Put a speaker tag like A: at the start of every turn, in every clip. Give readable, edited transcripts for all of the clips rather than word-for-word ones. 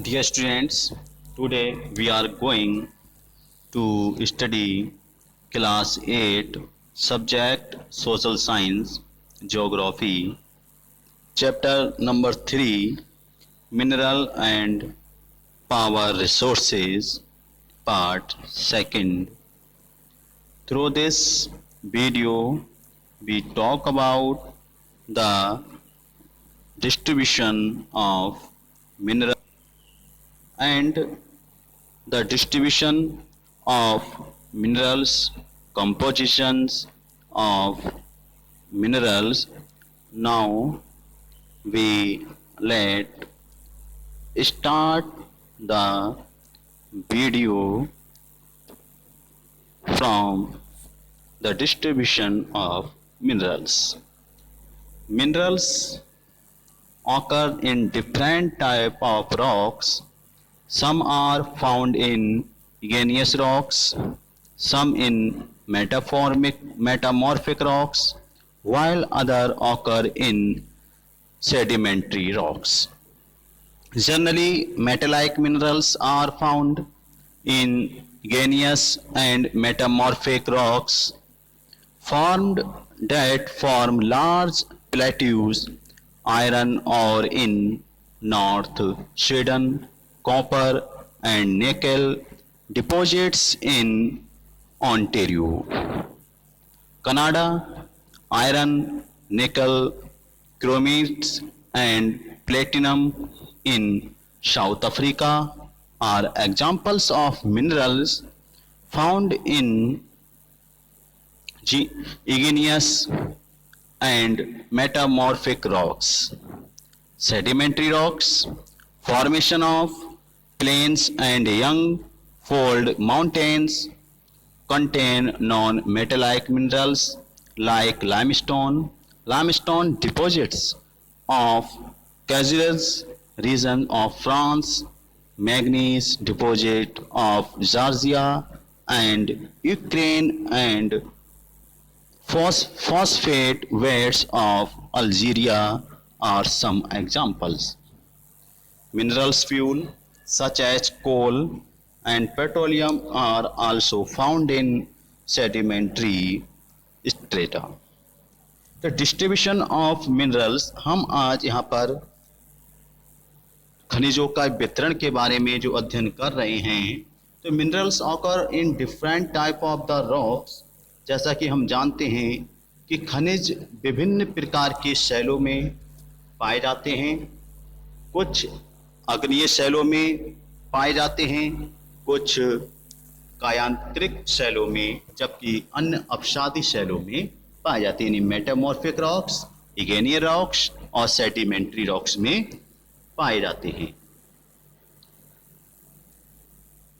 A: Dear students, today we are going to study class 8 subject social science geography chapter number 3 mineral and power resources part 2nd. Through this video we talk about the distribution of mineral and the distribution of minerals, compositions of minerals. Now we let start the video from the distribution of minerals. Minerals occur in different type of rocks. Some are found in igneous rocks, some in metamorphic rocks, while other occur in sedimentary rocks. Generally, metallic minerals are found in igneous and metamorphic rocks formed that form large plateaus, iron ore in North Sweden, copper and nickel deposits in Ontario, Canada, iron, nickel, chromites and platinum in South Africa are examples of minerals found in igneous and metamorphic rocks. Sedimentary rocks, formation of plains and young fold mountains contain non-metallic minerals like limestone. Limestone deposits of Cazaux region of France, manganese deposit of Georgia and Ukraine and phosphate beds of Algeria are some examples. Minerals fuel such as coal and petroleum are also found in sedimentary strata. The distribution of minerals, हम आज यहाँ पर खनिजों का वितरण के बारे में जो अध्ययन कर रहे हैं, तो minerals occur in different type of the rocks. जैसा कि हम जानते हैं कि खनिज विभिन्न प्रकार के शैलों में पाए जाते हैं, कुछ अग्नीय शैलों में पाए जाते हैं, कुछ कायांतरिक शैलों में, जबकि अन्य अपसादी शैलों में पाए जाते हैं। मेटामॉर्फिक रॉक्स, इग्नेयस रॉक्स और सेडिमेंट्री रॉक्स में पाए जाते हैं।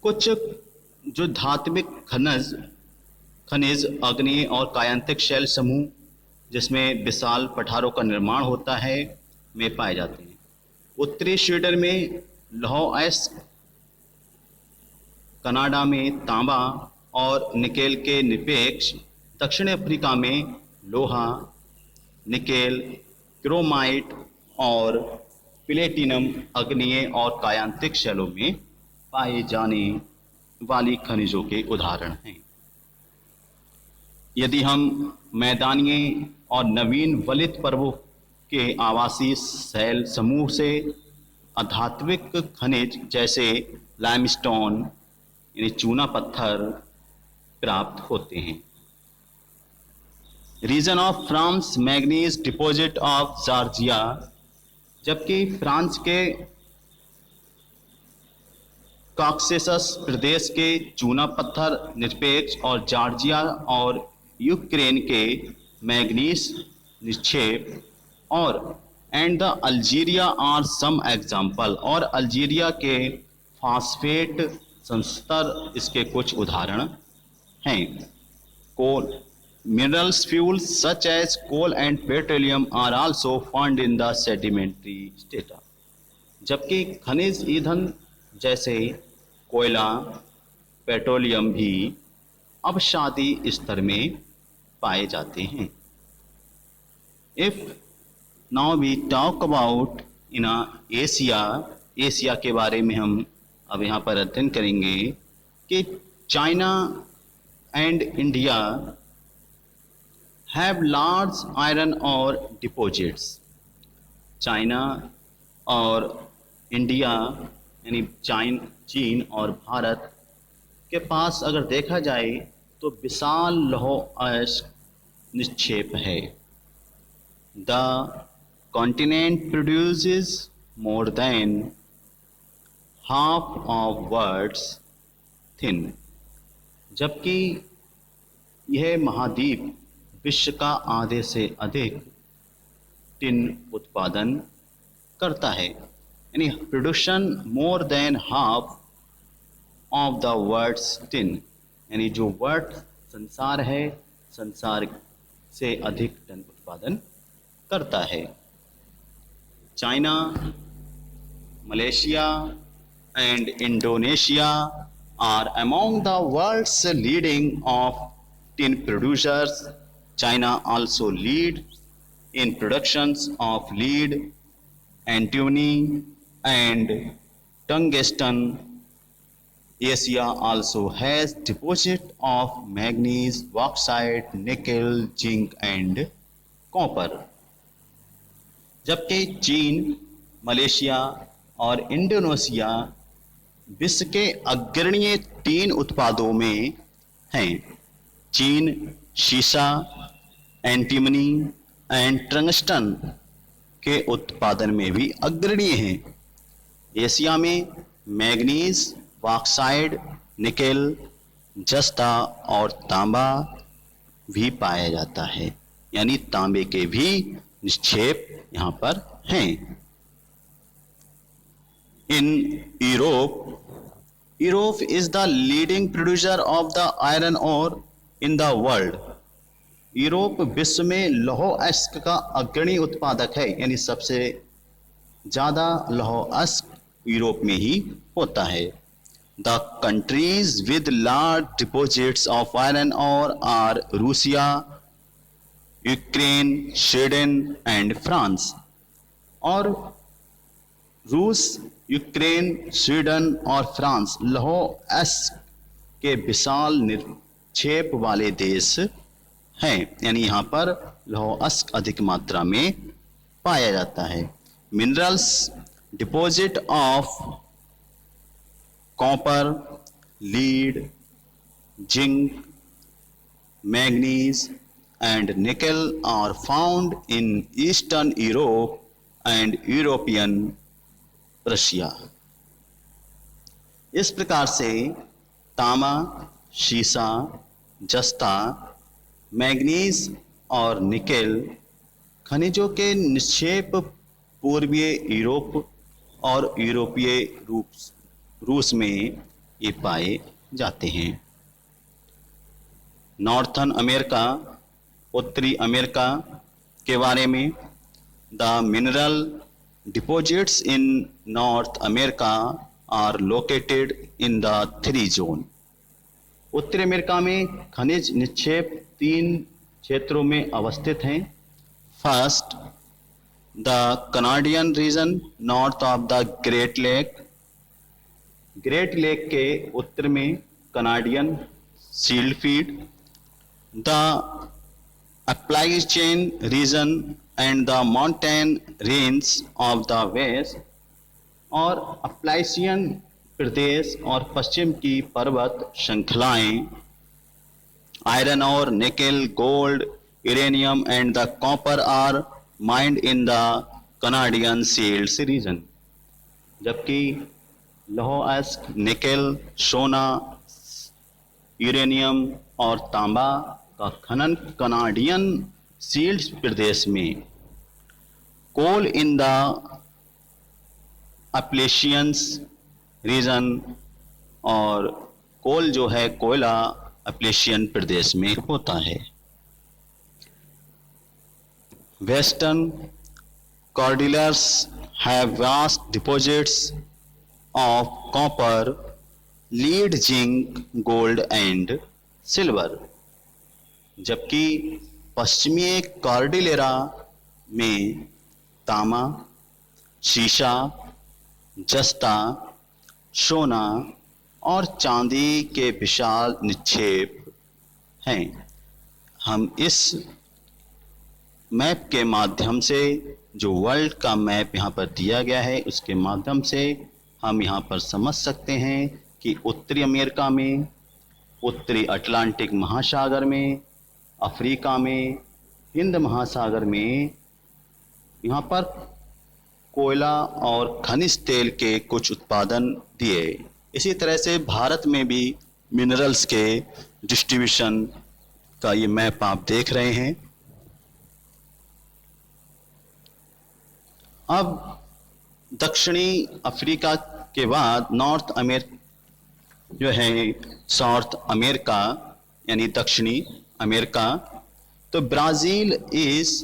A: कुछ जो धात्विक खनिज अग्नि और कायांतिक शैल समूह जिसमें विशाल पठारों का निर्माण होता है में पाए जाते हैं। उत्तरी स्वीडन में लौह अयस्क, कनाडा में तांबा और निकेल के निरपेक्ष, दक्षिण अफ्रीका में लोहा, निकेल, क्रोमाइट और प्लेटिनम अग्नीय और कायांतिक शैलों में पाए जाने वाली खनिजों के उदाहरण हैं। यदि हम मैदानीय और नवीन वलित पर्वों के आवासीय शैल समूह से अधात्विक खनिज जैसे लाइमस्टोन यानी चूना पत्थर प्राप्त होते हैं। Region of France manganese deposit of Georgia, जबकि फ्रांस के कॉकेसस प्रदेश के चूना पत्थर निरपेक्ष और जॉर्जिया और यूक्रेन के मैग्नीज निक्षेप और and the Algeria are some example, और अल्जीरिया के फास्फेट संस्तर इसके कुछ उदाहरण हैं। Coal minerals fuels such as coal and petroleum are also found in the sedimentary strata, जबकि खनिज ईंधन जैसे कोयला, पेट्रोलियम भी अपसादी स्तर में पाए जाते हैं। If now we talk about in Asia, Asia के बारे में हम अब यहाँ पर अध्ययन करेंगे कि China and India have large iron और डिपॉजिट्स। चाइना और इंडिया यानी चीन और भारत के पास अगर देखा जाए तो विशाल लौह अयस्क निक्षेप है। The continent produces more than half of world's tin. जबकि यह महाद्वीप विश्व का आधे से अधिक टिन उत्पादन करता है, यानी production more than half of the world's tin, यानी जो वर्ल्ड संसार है संसार से अधिक टन उत्पादन करता है। China, Malaysia and Indonesia are among the world's leading of tin producers. China also lead in productions of lead, antimony and tungsten. Asia also has deposit of manganese, bauxite, nickel, zinc and copper. जबकि चीन, Malaysia और Indonesia विश्व के अग्रणीय 3 उत्पादों में हैं। चीन शीशा, एंटीमनी एंड टंगस्टन के उत्पादन में भी अग्रणीय हैं। एशिया में मैग्नीज, बॉक्साइट, निकेल, जस्ता और तांबा भी पाया जाता है, यानी तांबे के भी निक्षेप यहाँ पर हैं। In Europe is the leading producer of the iron ore in the world. Europe विश्व में लौह अयस्क का अग्रणी उत्पादक है, यानी सबसे ज़्यादा लौह अयस्क यूरोप में ही होता है। The countries with large deposits of iron ore are Russia, Ukraine, Sweden and France. और रूस, यूक्रेन, स्वीडन और फ्रांस लौह अयस्क के विशाल निक्षेप वाले देश हैं, यानी यहाँ पर लौह अयस्क अधिक मात्रा में पाया जाता है। Minerals deposit of copper, lead, zinc, manganese and nickel are found in eastern Europe and European Russia. इस प्रकार से तांबा, शीशा, जस्ता, मैग्नीज और निकेल खनिजों के निक्षेप पूर्वीय यूरोप और यूरोपीय रूस में ये पाए जाते हैं। नॉर्थन अमेरिका, उत्तरी अमेरिका के बारे में, the mineral deposits in North America are located in the 3 zone. उत्तरी अमेरिका में खनिज निक्षेप 3 क्षेत्रों में अवस्थित हैं। First, the Canadian region north of the Great Lake. Great Lake के उत्तर में Canadian shield field. The Appalachian region and the mountain range of the west, और अप्लाइशियन प्रदेश और पश्चिम की पर्वत श्रृंखलाएं आयरन और nickel, gold, uranium and the copper are mined in the Canadian shields region. जबकि लौह अयस्क, निकेल, सोना, यूरेनियम और तांबा का खनन कनाडियन सील्ड्स प्रदेश में, कोल इन द अपलेशियंस रीजन, और कोल जो है कोयला अपलेशियन प्रदेश में होता है। Western cordilleras have vast deposits of copper, lead, zinc, gold and silver. जबकि पश्चिमी कॉर्डिलेरा में तांबा, शीशा, जस्ता, सोना और चांदी के विशाल निक्षेप हैं। हम इस मैप के माध्यम से, जो वर्ल्ड का मैप यहाँ पर दिया गया है, उसके माध्यम से हम यहाँ पर समझ सकते हैं कि उत्तरी अमेरिका में, उत्तरी अटलांटिक महासागर में, अफ्रीका में, हिंद महासागर में यहाँ पर कोयला और खनिज तेल के कुछ उत्पादन दिए। इसी तरह से भारत में भी मिनरल्स के डिस्ट्रीब्यूशन का ये मैप आप देख रहे हैं। अब दक्षिणी अफ्रीका के बाद नॉर्थ अमेरिका जो है, साउथ अमेरिका यानी दक्षिणी अमेरिका, तो Brazil is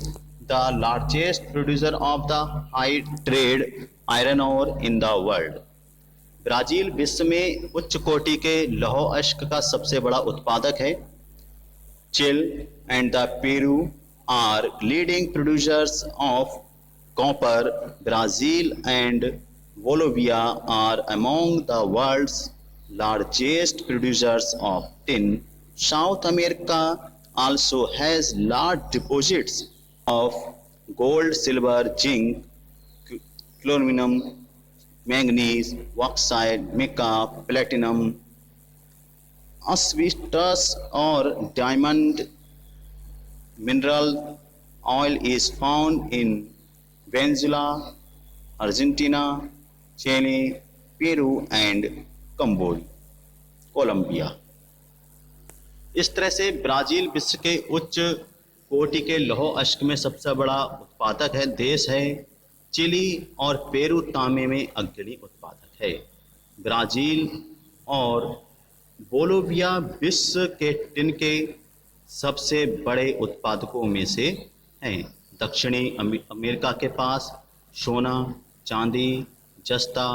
A: the largest producer of the high grade iron ore in the world. Brazil विश्व में उच्च कोटि के लौह अयस्क का सबसे बड़ा उत्पादक है। Chile and the Peru are leading producers of copper. Brazil and Bolivia are among the world's largest producers of tin. South America also has large deposits of gold, silver, zinc, chromium, manganese, bauxite, mica, platinum, asbestos or diamond. Mineral oil is found in Venezuela, Argentina, Chile, Peru and Colombia. इस तरह से Brazil विश्व के उच्च कोटि के लौह अयस्क में सबसे बड़ा उत्पादक है, देश है। चिली और पेरू तांबे में अग्रणी उत्पादक है। ब्राज़ील और बोलोविया विश्व के टिन के सबसे बड़े उत्पादकों में से हैं। दक्षिणी अमेरिका के पास सोना, चांदी, जस्ता,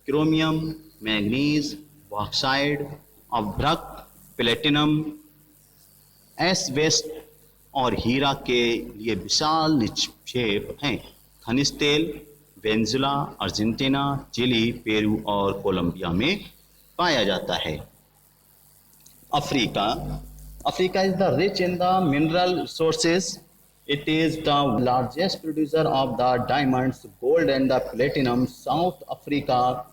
A: क्रोमियम, मैंगनीज, बॉक्साइड, अभ्रक, प्लेटिनम, एस्बेस्ट और हीरा के लिए विशाल निक्षेप हैं। खनिज तेल वेनेजुला, अर्जेंटीना, चिली, पेरू और कोलंबिया में पाया जाता है। Africa is the rich in the mineral resources. It is the largest producer of the diamonds, gold and the platinum. South Africa,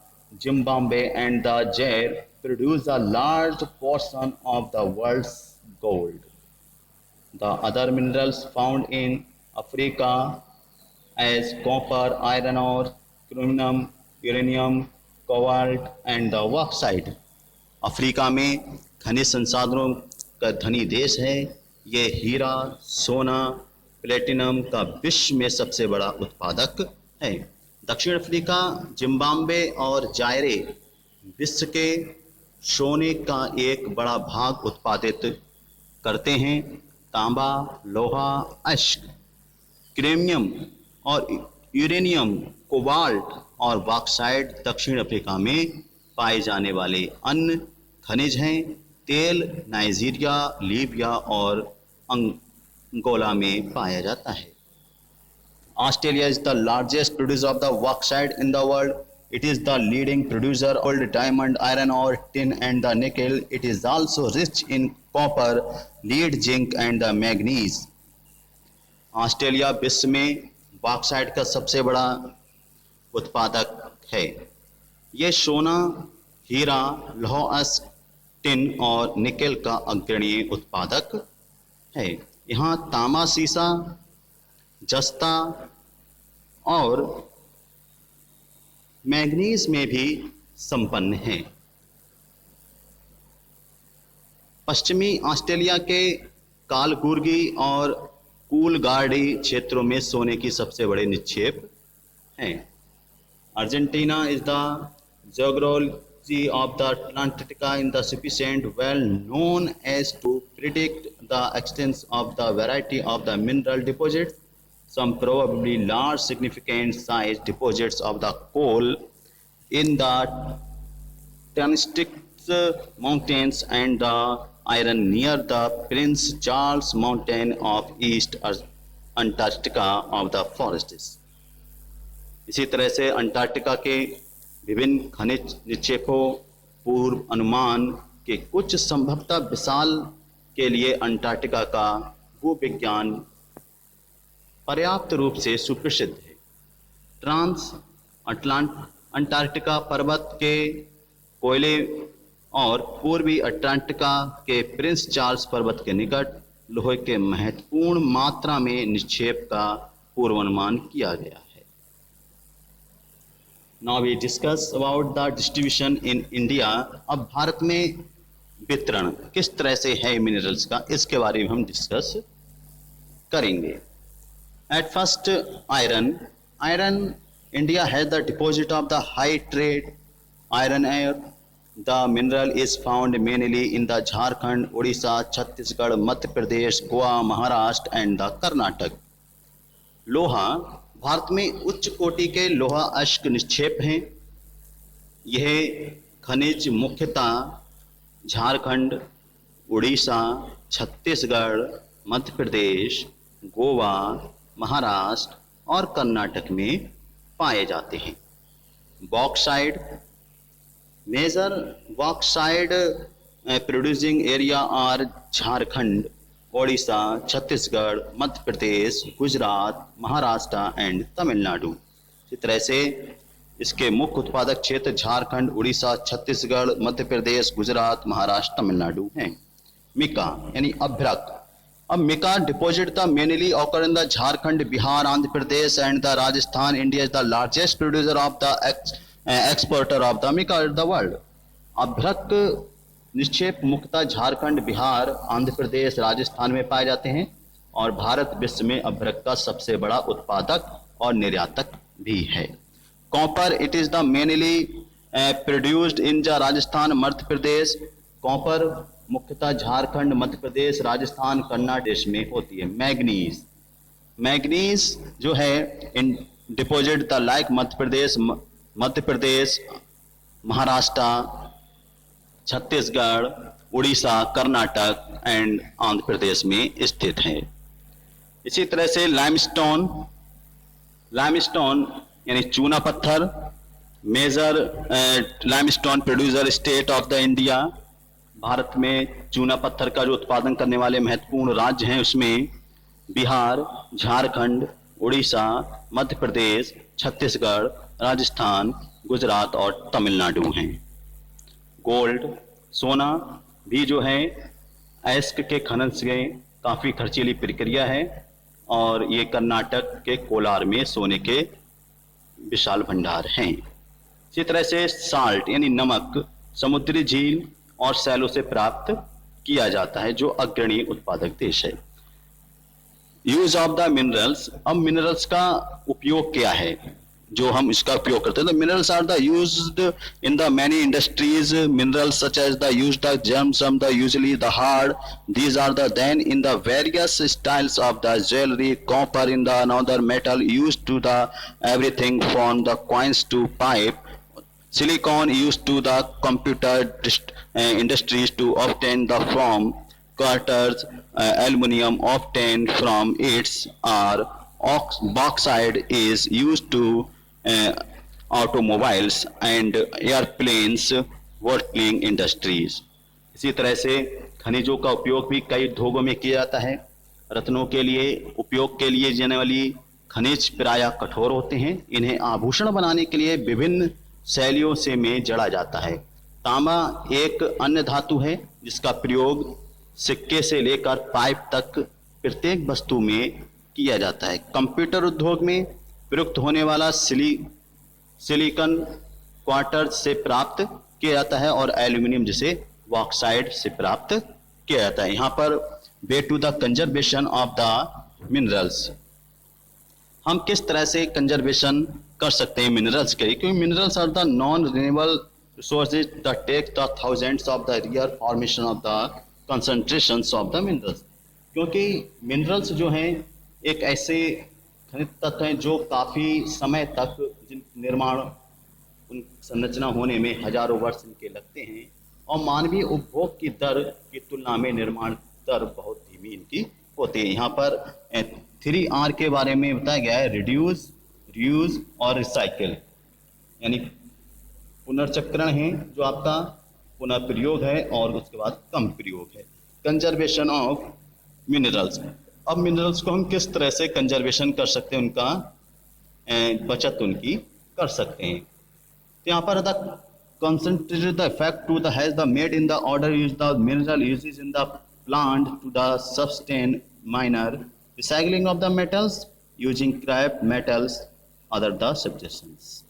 A: Zimbabwe and the Zaire produce a large portion of the world's gold. The other minerals found in Africa as copper, iron ore, chromium, uranium, cobalt and the bauxite. Africa में खनिज संसाधनों का धनी देश है। ये हीरा, सोना, platinum का विश्व में सबसे बड़ा उत्पादक है। दक्षिण अफ्रीका, जिम्बाब्वे और जायरे विश्व के सोने का एक बड़ा भाग उत्पादित करते हैं। तांबा, लोहा, अयस्क, क्रोमियम और यूरेनियम, कोबाल्ट और बॉक्साइट दक्षिण अफ्रीका में पाए जाने वाले अन्य खनिज हैं। तेल नाइजीरिया, लीबिया और अंगोला में पाया जाता है। Australia is the largest producer of the bauxite in the world. It is the leading producer of gold, diamond, iron ore, tin and the nickel. It is also rich in copper, lead, zinc and the manganese. Australia विश्व में bauxite का सबसे बड़ा उत्पादक है। ये सोना, हीरा, लौह अयस्क, टिन और निकेल का अग्रणी उत्पादक है। यहाँ तांबा, सीसा, जस्ता और मैंगनीज में भी संपन्न है। पश्चिमी ऑस्ट्रेलिया के कालगुर्गी और कूलगार्डी क्षेत्रों में सोने की सबसे बड़े निक्षेप हैं। Argentina is the geography of the Antarctica in the sufficient well known as to predict the extent of the variety of the mineral deposits. Some probably large significant size deposits of the coal in the Tennessee Mountains and the iron near the Prince Charles Mountain of East Antarctica of the forests. इसी तरह से Antarctica के विभिन्न खनिज निक्षेपों पूर्व अनुमान के कुछ संभवतः विशाल के लिए अंटार्कटिका का भूविज्ञान पर्याप्त रूप से सुप्रसिद्ध है। ट्रांस अंटार्कटिका पर्वत के कोयले और पूर्वी अंटार्कटिका के प्रिंस चार्ल्स पर्वत के निकट लोहे के महत्वपूर्ण मात्रा में निक्षेप का पूर्वानुमान किया गया है। Now we discuss about the distribution in India. अब भारत में वितरण किस तरह से है मिनरल्स का, इसके बारे में हम डिस्कस करेंगे। At first iron India has the deposit of the high grade iron air. The mineral is found mainly in the Jharkhand, Odisha, Chhattisgarh, Madhya Pradesh, Goa, Maharashtra and the Karnataka. लोहा, भारत में उच्च कोटि के लोहा अश्क निक्षेप हैं। यह खनिज मुख्यतः झारखंड, उड़ीसा, छत्तीसगढ़, मध्य प्रदेश, गोवा, महाराष्ट्र और कर्नाटक में पाए जाते हैं। Bauxite, major bauxite producing area are Jharkhand, Odisha, Chhattisgarh, Madhya Pradesh, Gujarat, Maharashtra and Tamil Nadu. इसी तरह से इसके मुख्य उत्पादक क्षेत्र झारखंड, उड़ीसा, छत्तीसगढ़, मध्य प्रदेश, गुजरात, महाराष्ट्र, तमिलनाडु हैं। मिका यानी अभ्रक। अब mica deposit the mainly occur in the Jharkhand, Bihar, Andhra Pradesh and the Rajasthan. India is the largest producer of the exporter of the mica in the world. अभ्रक निक्षेप मुख्यतः झारखंड, बिहार, आंध्र प्रदेश, राजस्थान में पाए जाते हैं और भारत विश्व में अभ्रक का सबसे बड़ा उत्पादक और निर्यातक भी है। Copper, it is the mainly produced in the Rajasthan, Madhya Pradesh. Copper मुख्यतः झारखंड, मध्य प्रदेश, राजस्थान, कर्नाटक में होती है। मैग्नीज जो है in deposit the like Madhya Pradesh, Maharashtra, Chhattisgarh, Orissa, Karnataka and Andhra Pradesh में स्थित है। इसी तरह से लाइमस्टोन यानी चूना पत्थर, major limestone producer state of the India. Bharat में चूना पत्थर का जो उत्पादन करने वाले महत्वपूर्ण राज्य हैं उसमें बिहार, झारखंड, उड़ीसा, मध्य प्रदेश, छत्तीसगढ़, राजस्थान, गुजरात और तमिलनाडु हैं। गोल्ड, सोना भी जो है अयस्क के खनन से काफ़ी खर्चीली प्रक्रिया है और ये कर्नाटक के कोलार में सोने के विशाल भंडार हैं। इसी तरह से साल्ट यानी नमक समुद्री झील और सैलों से प्राप्त किया जाता है जो अग्रणी उत्पादक देश है। यूज ऑफ द मिनरल्स, अब मिनरल्स का उपयोग क्या है जो हम इसका उपयोग करते हैं। Minerals are the used in the many industries. Minerals such as the used the gems, the usually the hard, these are the then in the various styles of the jewelry. Copper in the another metal used to the everything from the coins to pipe. Silicon used to the computer industries to obtain the from cutters. Aluminium obtained from its or bauxite is used to automobiles and airplanes working industries. इसी तरह से खनिजों का उपयोग भी कई उद्योगों में किया जाता है। रत्नों के लिए उपयोग के लिए जाने वाली खनिज प्रायः कठोर होते हैं। इन्हें आभूषण बनाने के लिए विभिन्न शैलियों से में जड़ा जाता है। तांबा एक अन्य धातु है जिसका प्रयोग सिक्के से लेकर पाइप तक प्रत्येक वस्तु में किया जाता है। कंप्यूटर उद्योग में प्रयुक्त होने वाला सिलिकॉन क्वार्टर से प्राप्त किया जाता है और एल्यूमिनियम जिसे बॉक्साइट से प्राप्त किया जाता है। यहाँ पर way to the conservation of the minerals, हम किस तरह से कंजर्वेशन कर सकते हैं मिनरल्स के, क्योंकि minerals are the non renewable resources that take the thousands of the year formation of the concentrations of the minerals. क्योंकि मिनरल्स जो हैं एक ऐसे खनिज तत्व हैं जो काफ़ी समय तक निर्माण उन संरचना होने में हजारों वर्ष इनके लगते हैं और मानवीय उपभोग की दर की तुलना में निर्माण दर बहुत धीमी इनकी होती है। यहाँ पर 3R के बारे में बताया गया है, रिड्यूस, रीयूज और रिसाइकिल, यानी पुनर्चक्रण है जो आपका पुनः प्रयोग है और उसके बाद कम प्रयोग है। कंजर्वेशन ऑफ मिनरल्स, अब मिनरल्स को हम किस तरह से कंजर्वेशन कर सकते हैं, उनका बचत उनकी कर सकते हैं। तो यहाँ पर the concentrated the effect to the has the made in the order use the mineral uses in the plant to the sustain minor recycling of the metals using scrap metals other the substitutions।